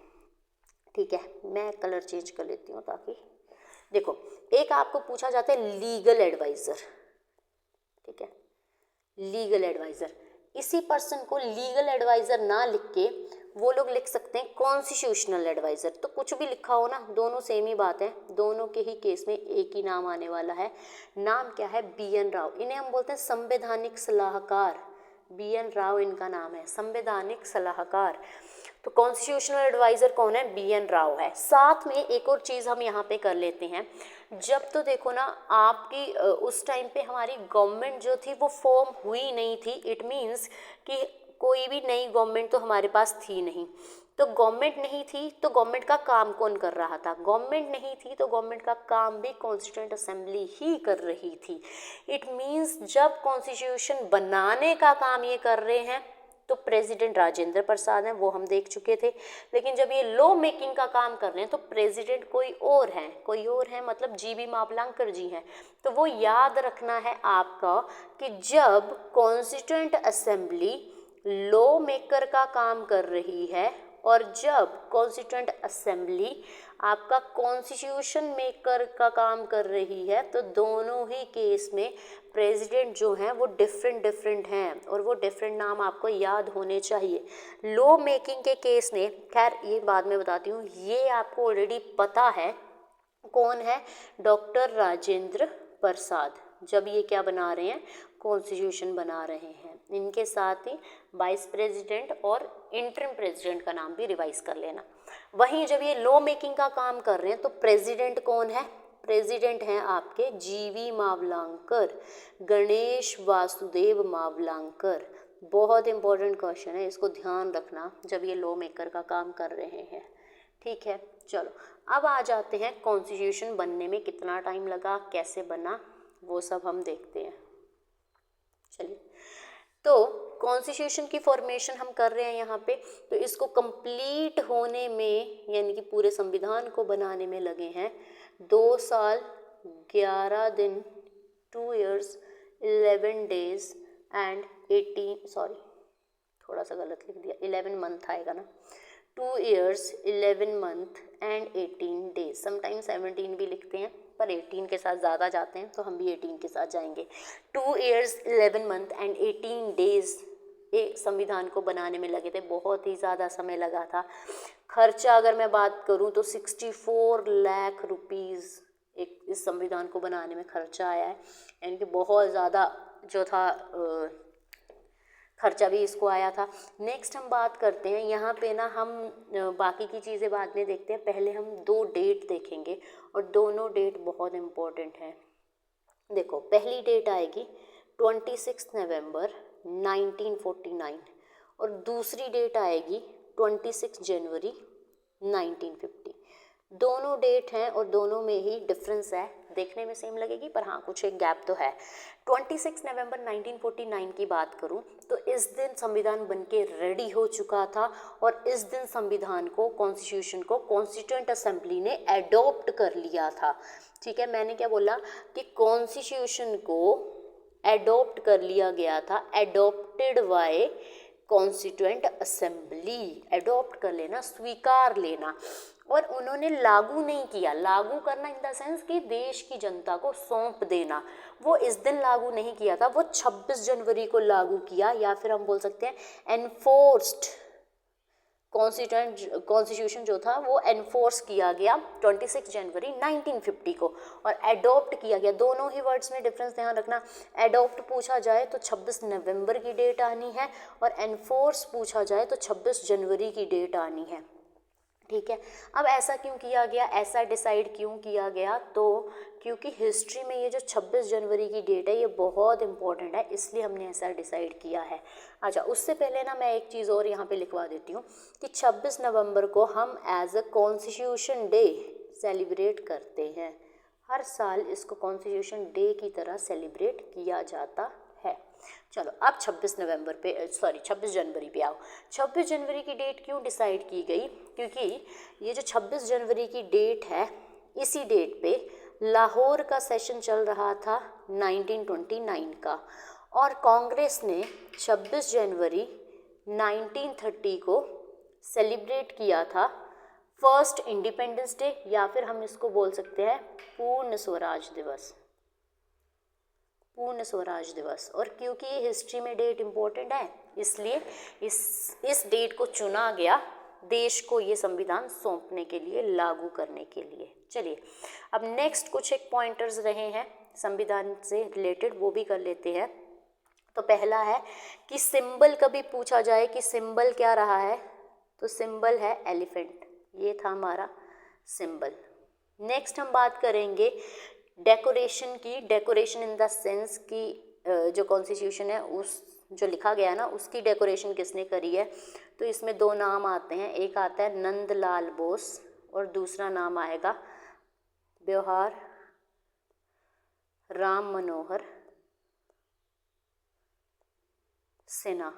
ठीक है। मैं कलर चेंज कर लेती हूँ ताकि देखो, एक आपको पूछा जाता है लीगल एडवाइज़र, ठीक है, लीगल एडवाइज़र। इसी पर्सन को लीगल एडवाइज़र ना लिख के वो लोग लिख सकते हैं कॉन्स्टिट्यूशनल एडवाइज़र। तो कुछ भी लिखा हो ना, दोनों सेम ही बात है, दोनों के ही केस में एक ही नाम आने वाला है। नाम क्या है? B.N. राव। इन्हें हम बोलते हैं संवैधानिक सलाहकार। B.N. राव इनका नाम है, संवैधानिक सलाहकार। तो कॉन्स्टिट्यूशनल एडवाइज़र कौन है? B.N. राव है। साथ में एक और चीज़ हम यहाँ पे कर लेते हैं। जब तो देखो ना आपकी उस टाइम पे हमारी गवर्नमेंट जो थी वो फॉर्म हुई नहीं थी। इट मीन्स कि कोई भी नई गवर्नमेंट तो हमारे पास थी नहीं। तो गवर्नमेंट नहीं थी तो गवर्नमेंट का काम कौन कर रहा था? गवर्नमेंट नहीं थी तो गवर्नमेंट का काम भी कॉन्स्टिट्यूएंट असेंबली ही कर रही थी। इट मीन्स जब कॉन्स्टिट्यूशन बनाने का काम ये कर रहे हैं तो प्रेसिडेंट राजेंद्र प्रसाद हैं, वो हम देख चुके थे। लेकिन जब ये लॉ मेकिंग का काम कर रहे हैं तो प्रेसिडेंट कोई और है, मतलब G.B. मावलंकर जी हैं। तो वो याद रखना है आपका कि जब कॉन्स्टिट्यूएंट असेंबली लॉ मेकर का काम कर रही है और जब कॉन्स्टिट्यूएंट असेंबली आपका कॉन्स्टिट्यूशन मेकर का काम कर रही है, तो दोनों ही केस में प्रेसिडेंट जो हैं वो डिफरेंट हैं और वो डिफरेंट नाम आपको याद होने चाहिए। लॉ मेकिंग के केस में, खैर ये बाद में बताती हूँ, ये आपको ऑलरेडी पता है कौन है? डॉक्टर राजेंद्र प्रसाद। जब ये क्या बना रहे हैं? कॉन्स्टिट्यूशन बना रहे हैं। इनके साथ ही वाइस प्रेसिडेंट और इंटरिम प्रेसिडेंट का नाम भी रिवाइज कर लेना। वहीं जब ये लॉ मेकिंग का काम कर रहे हैं तो प्रेसिडेंट कौन है? प्रेसिडेंट हैं आपके जीवी मावलांकर, गणेश वासुदेव मावलांकर। बहुत इंपॉर्टेंट क्वेश्चन है, इसको ध्यान रखना जब ये लॉ मेकर का काम कर रहे हैं। ठीक है, चलो अब आ जाते हैं कॉन्स्टिट्यूशन बनने में कितना टाइम लगा, कैसे बना, वो सब हम देखते हैं। चलिए, तो कॉन्स्टिट्यूशन की फॉर्मेशन हम कर रहे हैं यहाँ पे, तो इसको कंप्लीट होने में यानी कि पूरे संविधान को बनाने में लगे हैं 2 साल 11 दिन, 2 years 11 days and 18 सॉरी थोड़ा सा गलत लिख दिया, 11 मंथ आएगा ना, 2 years 11 month and 18 days, sometimes 17 भी लिखते हैं पर 18 के साथ ज़्यादा जाते हैं तो हम भी 18 के साथ जाएंगे। 2 years 11 month and 18 days ये संविधान को बनाने में लगे थे, बहुत ही ज़्यादा समय लगा था। खर्चा अगर मैं बात करूं तो 64 लाख रुपीज़ एक इस संविधान को बनाने में खर्चा आया है, यानी कि बहुत ज़्यादा जो था खर्चा भी इसको आया था। नेक्स्ट हम बात करते हैं यहाँ पे ना, हम बाकी की चीज़ें बाद में देखते हैं, पहले हम 2 डेट देखेंगे और दोनों डेट बहुत इम्पोर्टेंट हैं। देखो, पहली डेट आएगी 26 नवंबर 1949 और दूसरी डेट आएगी 26 जनवरी 1950। दोनों डेट हैं और दोनों में ही डिफरेंस है, देखने में सेम लगेगी पर हाँ कुछ एक गैप तो है। 26 नवंबर 1949 की बात करूं तो इस दिन संविधान बनके रेडी हो चुका था और इस दिन संविधान को, कॉन्स्टिट्यूशन को कॉन्स्टिट्यूएंट असेंबली ने एडॉप्ट कर लिया था। ठीक है, मैंने क्या बोला कि कॉन्स्टिट्यूशन को एडॉप्ट कर लिया गया था, adopted by constituent assembly. Adopt कर लेना, स्वीकार लेना, और उन्होंने लागू नहीं किया। लागू करना इन द सेंस कि देश की जनता को सौंप देना, वो इस दिन लागू नहीं किया था, वो 26 जनवरी को लागू किया, या फिर हम बोल सकते हैं एनफोर्स्ड। कॉन्स्टिट्यूशन जो था वो एनफोर्स किया गया 26 जनवरी 1950 को और एडॉप्ट किया गया। दोनों ही वर्ड्स में डिफरेंस ध्यान रखना। एडॉप्ट पूछा जाए तो 26 नवंबर की डेट आनी है और एनफोर्स पूछा जाए तो 26 जनवरी की डेट आनी है। ठीक है, अब ऐसा क्यों किया गया, ऐसा डिसाइड क्यों किया गया, तो क्योंकि हिस्ट्री में ये जो 26 जनवरी की डेट है ये बहुत इंपॉर्टेंट है, इसलिए हमने ऐसा डिसाइड किया है। अच्छा, उससे पहले ना मैं एक चीज़ और यहाँ पे लिखवा देती हूँ कि 26 नवंबर को हम as a constitution day celebrate करते हैं। हर साल इसको कॉन्स्टिट्यूशन डे की तरह सेलिब्रेट किया जाता है। चलो, अब 26 जनवरी पे आओ। 26 जनवरी की डेट क्यों डिसाइड की गई, क्योंकि ये जो 26 जनवरी की डेट है, इसी डेट पे लाहौर का सेशन चल रहा था 1929 का, और कांग्रेस ने 26 जनवरी 1930 को सेलिब्रेट किया था फर्स्ट इंडिपेंडेंस डे, या फिर हम इसको बोल सकते हैं पूर्ण स्वराज दिवस। पूर्ण स्वराज दिवस। और क्योंकि ये हिस्ट्री में डेट इम्पोर्टेंट है, इसलिए इस डेट को चुना गया देश को ये संविधान सौंपने के लिए, लागू करने के लिए। चलिए, अब नेक्स्ट कुछ एक पॉइंटर्स रहे हैं संविधान से रिलेटेड, वो भी कर लेते हैं। तो पहला है कि सिंबल कभी पूछा जाए कि सिंबल क्या रहा है, तो सिंबल है एलिफेंट, ये था हमारा सिंबल। नेक्स्ट हम बात करेंगे डेकोरेशन की। डेकोरेशन इन द सेंस कि जो कॉन्स्टिट्यूशन है उस जो लिखा गया ना उसकी डेकोरेशन किसने करी है, तो इसमें 2 नाम आते हैं। एक आता है नंदलाल बोस और दूसरा नाम आएगा ब्योहार राम मनोहर सिन्हा।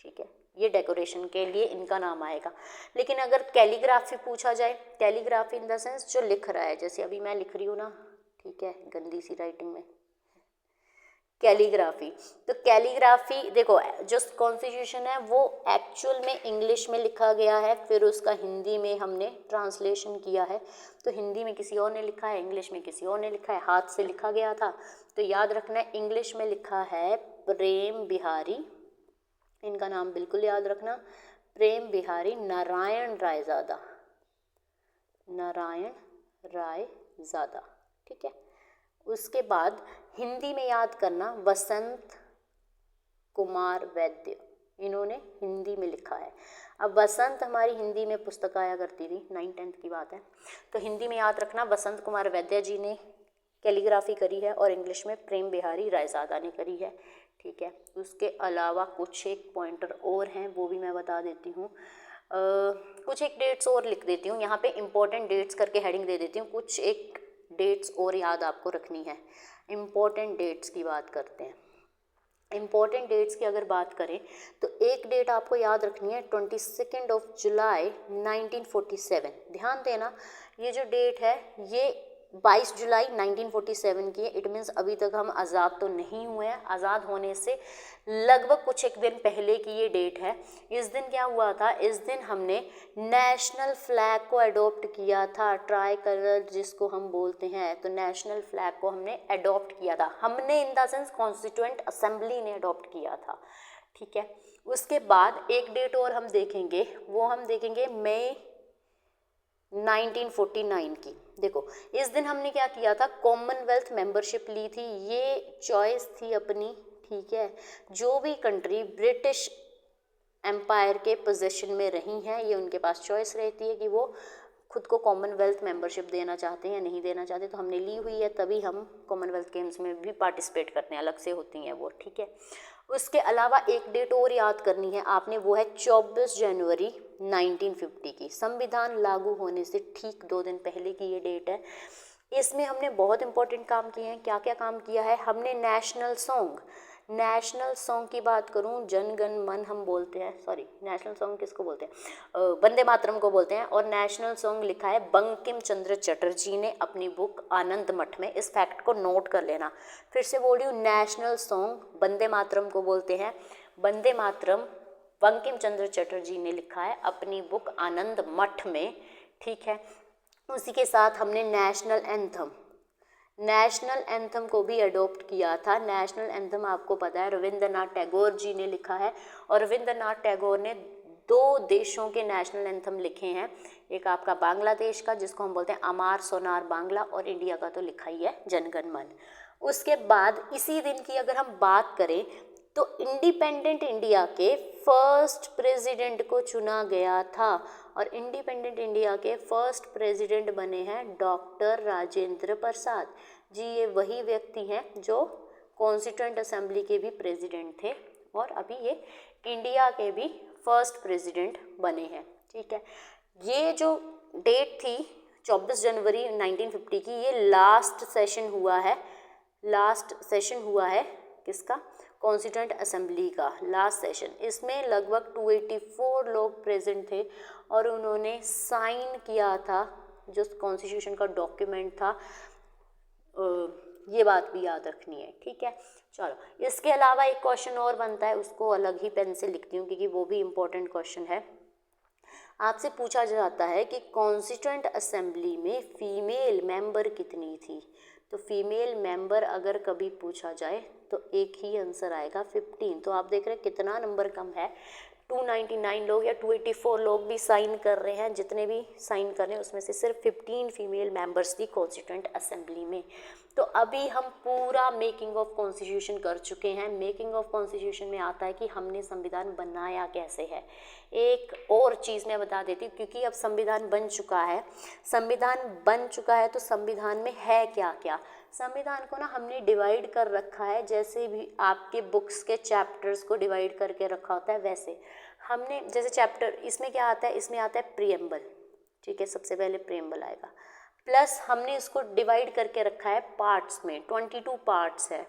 ठीक है, ये डेकोरेशन के लिए इनका नाम आएगा। लेकिन अगर कैलीग्राफी पूछा जाए, कैलीग्राफी इन द सेंस जो लिख रहा है, जैसे अभी मैं लिख रही हूँ ना, ठीक है, गंदी सी राइटिंग में कैलीग्राफी, तो कैलीग्राफी देखो, जो कॉन्स्टिट्यूशन है वो एक्चुअल में इंग्लिश में लिखा गया है, फिर उसका हिंदी में हमने ट्रांसलेशन किया है। तो हिंदी में किसी और ने लिखा है, इंग्लिश में किसी और ने लिखा है, हाथ से लिखा गया था। तो याद रखना है, इंग्लिश में लिखा है प्रेम बिहारी, इनका नाम बिल्कुल याद रखना, प्रेम बिहारी नारायण रायज़ादा, नारायण रायज़ादा। ठीक है, उसके बाद हिंदी में याद करना, वसंत कुमार वैद्य, इन्होंने हिंदी में लिखा है। अब वसंत हमारी हिंदी में पुस्तक आया करती थी, 9th-10th की बात है, तो हिंदी में याद रखना वसंत कुमार वैद्य जी ने कैलीग्राफी करी है और इंग्लिश में प्रेम बिहारी रायजादा ने करी है। ठीक है, उसके अलावा कुछ एक पॉइंटर और हैं, वो भी मैं बता देती हूँ। कुछ एक डेट्स और लिख देती हूँ यहाँ पे, इम्पोर्टेंट डेट्स करके हेडिंग दे देती हूँ। कुछ एक डेट्स और याद आपको रखनी है। इम्पोर्टेंट डेट्स की बात करते हैं। इम्पोर्टेंट डेट्स की अगर बात करें तो एक डेट आपको याद रखनी है, 22 जुलाई 1947। ध्यान देना, ये जो डेट है ये 22 जुलाई 1947 की है। इट मीन्स अभी तक हम आज़ाद तो नहीं हुए हैं, आज़ाद होने से लगभग कुछ एक दिन पहले की ये डेट है। इस दिन क्या हुआ था, इस दिन हमने नेशनल फ्लैग को अडॉप्ट किया था, ट्राई कलर जिसको हम बोलते हैं, तो नेशनल फ्लैग को हमने अडॉप्ट किया था। हमने in the sense constituent assembly ने अडॉप्ट किया था। ठीक है, उसके बाद एक डेट और हम देखेंगे, वो हम देखेंगे मई 1949 की। देखो इस दिन हमने क्या किया था, कॉमनवेल्थ मेंबरशिप ली थी, ये चॉइस थी अपनी। ठीक है, जो भी कंट्री ब्रिटिश एम्पायर के पोजीशन में रही हैं, ये उनके पास चॉइस रहती है कि वो खुद को कॉमनवेल्थ मेंबरशिप देना चाहते हैं या नहीं देना चाहते। तो हमने ली हुई है, तभी हम कॉमनवेल्थ गेम्स में भी पार्टिसिपेट करते हैं, अलग से होती हैं वो। ठीक है, उसके अलावा एक डेट और याद करनी है आपने, वो है 24 जनवरी 1950 की। संविधान लागू होने से ठीक 2 दिन पहले की ये डेट है। इसमें हमने बहुत इंपॉर्टेंट काम किए हैं। क्या क्या काम किया है हमने, नेशनल सॉन्ग की बात करूं, जन गण मन हम बोलते हैं, सॉरी नेशनल सॉन्ग किसको बोलते हैं, वंदे मातरम को बोलते हैं। और नेशनल सॉन्ग लिखा है बंकिम चंद्र चटर्जी ने अपनी बुक आनंद मठ में। इस फैक्ट को नोट कर लेना। फिर से बोल रही हूँ, नेशनल सॉन्ग वंदे मातरम को बोलते हैं, वंदे मातरम बंकिम चंद्र चटर्जी ने लिखा है अपनी बुक आनंद मठ में। ठीक है, उसी के साथ हमने नेशनल एंथम को भी अडॉप्ट किया था। नेशनल एंथम आपको पता है रविंद्रनाथ टैगोर जी ने लिखा है, और रविंद्रनाथ टैगोर ने 2 देशों के नेशनल एंथम लिखे हैं। एक आपका बांग्लादेश का जिसको हम बोलते हैं अमार सोनार बांग्ला, और इंडिया का तो लिखा ही है जनगण मन। उसके बाद इसी दिन की अगर हम बात करें तो इंडिपेंडेंट इंडिया के फर्स्ट प्रेसिडेंट को चुना गया था, और इंडिपेंडेंट इंडिया के फर्स्ट प्रेसिडेंट बने हैं डॉक्टर राजेंद्र प्रसाद जी। ये वही व्यक्ति हैं जो कॉन्स्टिट्यूएंट असेंबली के भी प्रेसिडेंट थे, और अभी ये इंडिया के भी फर्स्ट प्रेसिडेंट बने हैं। ठीक है, ये जो डेट थी 24 जनवरी 1950 की, ये लास्ट सेशन हुआ है किसका, कॉन्स्टिट्यूएंट असेंबली का लास्ट सेशन। इसमें लगभग 284 लोग प्रेजेंट थे, और उन्होंने साइन किया था जो कॉन्स्टिट्यूशन का डॉक्यूमेंट था। ये बात भी याद रखनी है। ठीक है, चलो इसके अलावा एक क्वेश्चन और बनता है, उसको अलग ही पेन से लिखती हूँ क्योंकि वो भी इम्पोर्टेंट क्वेश्चन है। आपसे पूछा जाता है कि कॉन्स्टिट्यूएंट असेंबली में फीमेल मेंबर कितनी थी। तो फीमेल मेंबर अगर कभी पूछा जाए तो एक ही आंसर आएगा, 15। तो आप देख रहे हैं कितना नंबर कम है, 299 लोग या 284 लोग भी साइन कर रहे हैं। जितने भी साइन कर रहे हैं उसमें से सिर्फ 15 फीमेल मेंबर्स थी कॉन्स्टिट्यूएंट असेंबली में। तो अभी हम पूरा मेकिंग ऑफ कॉन्स्टिट्यूशन कर चुके हैं। मेकिंग ऑफ कॉन्स्टिट्यूशन में आता है कि हमने संविधान बनाया कैसे है। एक और चीज़ मैं बता देती हूँ, क्योंकि अब संविधान बन चुका है तो संविधान में है क्या क्या। संविधान को ना हमने डिवाइड कर रखा है, जैसे भी आपके बुक्स के चैप्टर्स को डिवाइड करके रखा होता है वैसे हमने, जैसे चैप्टर इसमें क्या आता है, इसमें आता है प्रीएम्बल। ठीक है, सबसे पहले प्रीएम्बल आएगा, प्लस हमने इसको डिवाइड करके रखा है पार्ट्स में, 22 पार्ट्स है,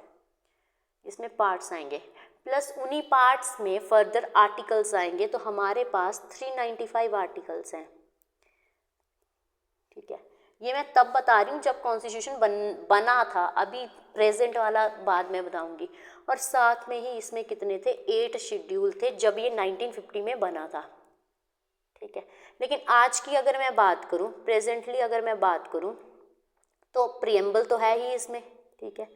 इसमें पार्ट्स आएंगे, प्लस उन्हीं पार्ट्स में फर्दर आर्टिकल्स आएंगे। तो हमारे पास 395 आर्टिकल्स हैं। ठीक है, ये मैं तब बता रही हूँ जब कॉन्स्टिट्यूशन बना था, अभी प्रेजेंट वाला बाद में बताऊंगी। और साथ में ही इसमें कितने थे, 8 शेड्यूल थे जब ये 1950 में बना था। ठीक है, लेकिन आज की अगर मैं बात करूँ, प्रेजेंटली अगर मैं बात करूँ, तो प्रीएम्बल तो है ही इसमें। ठीक है,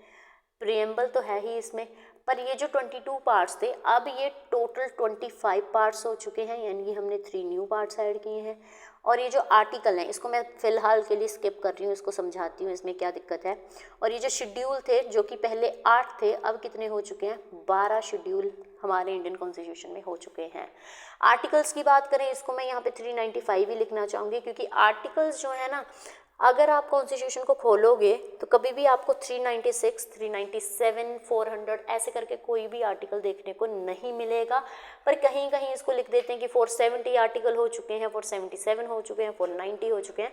प्रीएम्बल तो है ही इसमें, पर ये जो 22 पार्ट्स थे अब ये टोटल 25 पार्ट्स हो चुके हैं, यानी कि हमने 3 न्यू पार्ट्स ऐड किए हैं। और ये जो आर्टिकल हैं इसको मैं फ़िलहाल के लिए स्किप कर रही हूँ, इसको समझाती हूँ इसमें क्या दिक्कत है। और ये जो शेड्यूल थे जो कि पहले 8 थे अब कितने हो चुके हैं, 12 शेड्यूल हमारे इंडियन कॉन्स्टिट्यूशन में हो चुके हैं। आर्टिकल्स की बात करें इसको मैं यहाँ पे 395 ही लिखना चाहूँगी, क्योंकि आर्टिकल्स जो है ना, अगर आप कॉन्स्टिट्यूशन को खोलोगे तो कभी भी आपको 396, 397, 400 ऐसे करके कोई भी आर्टिकल देखने को नहीं मिलेगा। पर कहीं कहीं इसको लिख देते हैं कि 470 आर्टिकल हो चुके हैं, 477 हो चुके हैं, 490 हो चुके हैं,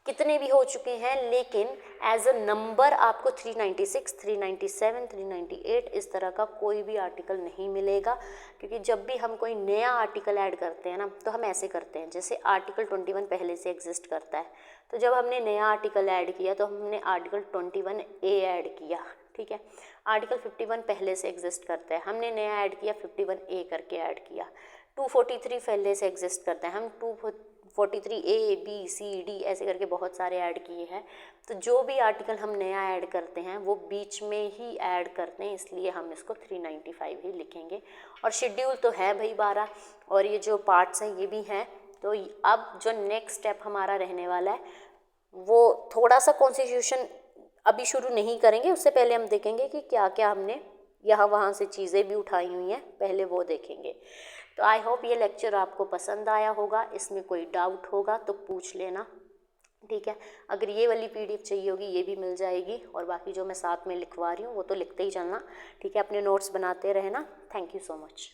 कितने भी हो चुके हैं, लेकिन एज अ नंबर आपको 396, 397, 398 इस तरह का कोई भी आर्टिकल नहीं मिलेगा। क्योंकि जब भी हम कोई नया आर्टिकल ऐड करते हैं ना तो हम ऐसे करते हैं, जैसे आर्टिकल 21 पहले से एग्जिस्ट करता है, तो जब हमने नया आर्टिकल ऐड किया तो हमने आर्टिकल 21A ऐड किया, ठीक है। आर्टिकल 51 पहले से एग्जिस्ट करता है, हमने नया ऐड किया 51A करके ऐड किया। 243 पहले से एग्जिस्ट करता है, हम 243A B C D ऐसे करके बहुत सारे ऐड किए हैं। तो जो भी आर्टिकल हम नया ऐड करते हैं वो बीच में ही ऐड करते हैं, इसलिए हम इसको 395 ही लिखेंगे। और शेड्यूल तो है भाई 12, और ये जो पार्ट्स हैं ये भी हैं। तो अब जो नेक्स्ट स्टेप हमारा रहने वाला है वो थोड़ा सा कॉन्स्टिट्यूशन अभी शुरू नहीं करेंगे, उससे पहले हम देखेंगे कि क्या क्या हमने यहाँ वहाँ से चीज़ें भी उठाई हुई हैं, पहले वो देखेंगे। तो आई होप ये लेक्चर आपको पसंद आया होगा, इसमें कोई डाउट होगा तो पूछ लेना, ठीक है। अगर ये वाली PDF चाहिए होगी ये भी मिल जाएगी, और बाकी जो मैं साथ में लिखवा रही हूँ वो तो लिखते ही चलना, ठीक है। अपने नोट्स बनाते रहना। Thank you so much.